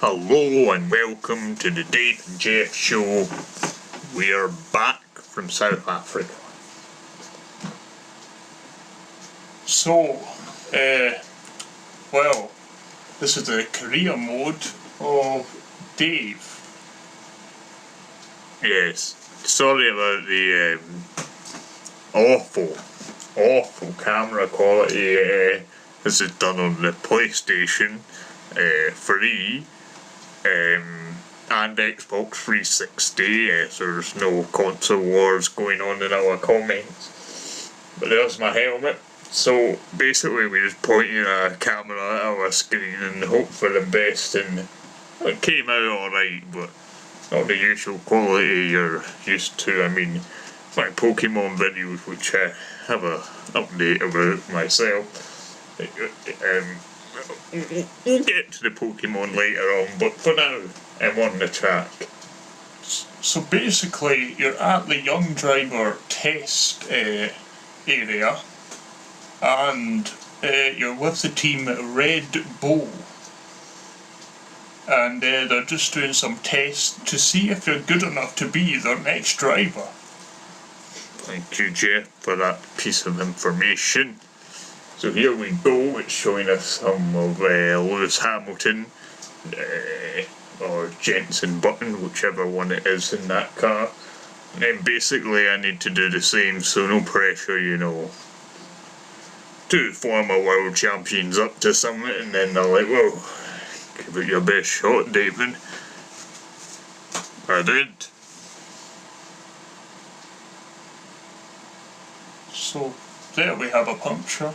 Hello and welcome to the Dave and Jeff Show. We are back from South Africa. So, well, this is the career mode of Dave. Yes, sorry about the awful camera quality. This is done on the PlayStation 3 and Xbox 360. So there's no console wars going on in our comments. But there's my helmet. So basically we just pointed a camera at our screen and hope for the best, and it came out alright, but not the usual quality you're used to. I mean, my Pokemon videos, which I have a update about myself. We'll get to the Pokemon later on, but for now, I'm on the track. So basically, you're at the Young Driver test area, and you're with the team Red Bull. And they're just doing some tests to see if you're good enough to be their next driver. Thank you, Jeff, for that piece of information. So here we go. It's showing us some of Lewis Hamilton or Jenson Button, whichever one it is in that car. And then basically I need to do the same, so no pressure, you know. Two former world champions up to something, and then they're like, well, give it your best shot, David. I did. So there we have a puncture.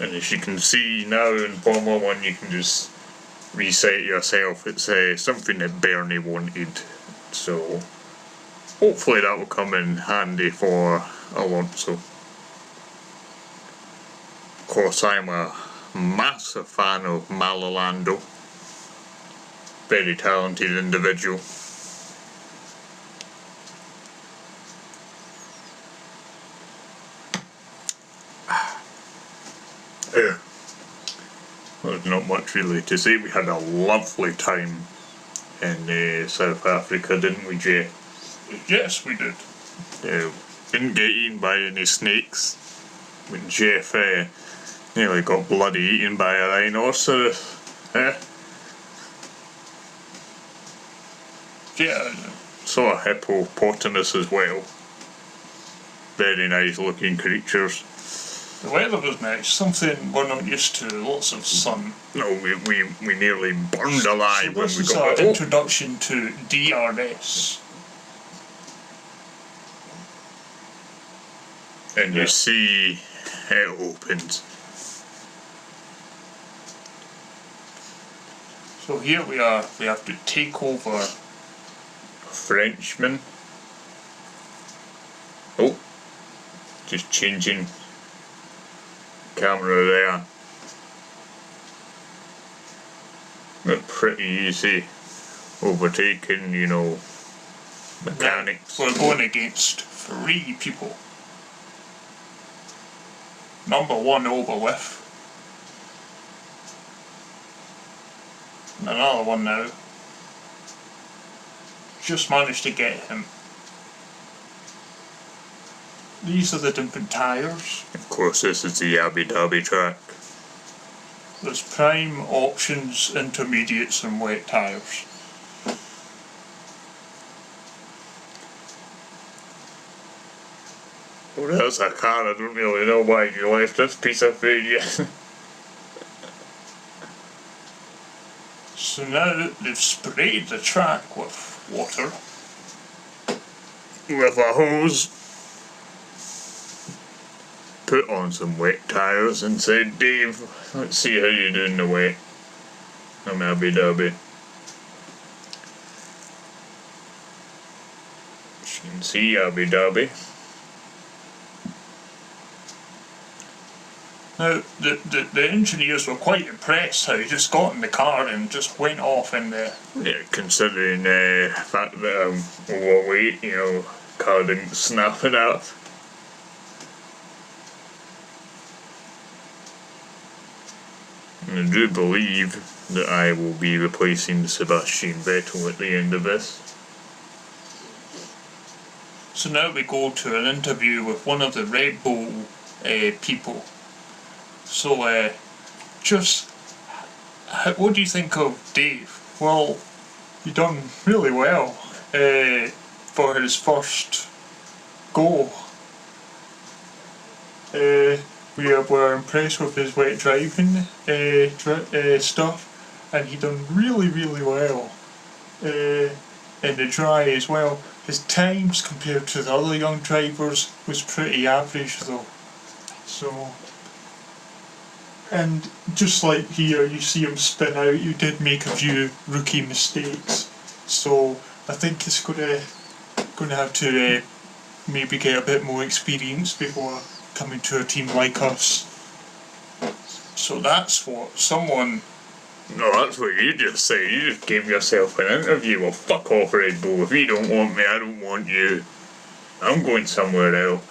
And as you can see now in Formula 1, you can just reset yourself. It's something that Bernie wanted. So hopefully that will come in handy for Alonso. Of course, I'm a massive fan of Malalando. Very talented individual. There's not much really to say. We had a lovely time in South Africa, didn't we, Jay? Yes, we did. Didn't get eaten by any snakes. When Jeff nearly got bloody eaten by a rhinoceros. Yeah. Saw a hippopotamus as well. Very nice looking creatures. The weather was nice, something we're not used to, lots of sun. No, we nearly burned alive So when this we is got our introduction to DRS. And you see it opens. So here we are, we have to take over. Frenchman. Oh, just changing camera there. But pretty easy overtaking, you know, mechanics. We're going against 3 people. Number 1 over with. And another one now. Just managed to get him. These are the different tyres. Of course, this is the Abu Dhabi track. There's prime, options, intermediates and wet tyres. Well, that's a car. I don't really know why you left this piece of food yet. So now they've sprayed the track with water. With a hose. Put on some wet tyres and said, Dave, let's see how you do in the wet. I'm Abu Dhabi. You can see Abu Dhabi. Now, the engineers were quite impressed how he just got in the car and just went off in the... Yeah, considering the fact that I'm overweight, you know, car didn't snap it up. And I do believe that I will be replacing Sebastian Vettel at the end of this. So now we go to an interview with one of the Red Bull people. So, what do you think of Dave? Well, he done really well for his first go. We were impressed with his wet driving stuff, and he done really, really well in the dry as well. His times compared to the other young drivers was pretty average though. So, and just like here, you see him spin out. You did make a few rookie mistakes, so I think it's gonna have to maybe get a bit more experience before coming to a team like us. So that's what someone. No, that's what you just said. You just gave yourself an interview. Well, fuck off, Red Bull. If you don't want me, I don't want you. I'm going somewhere else.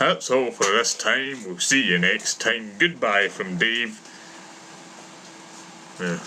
That's all for this time. We'll see you next time. Goodbye from Dave. Yeah.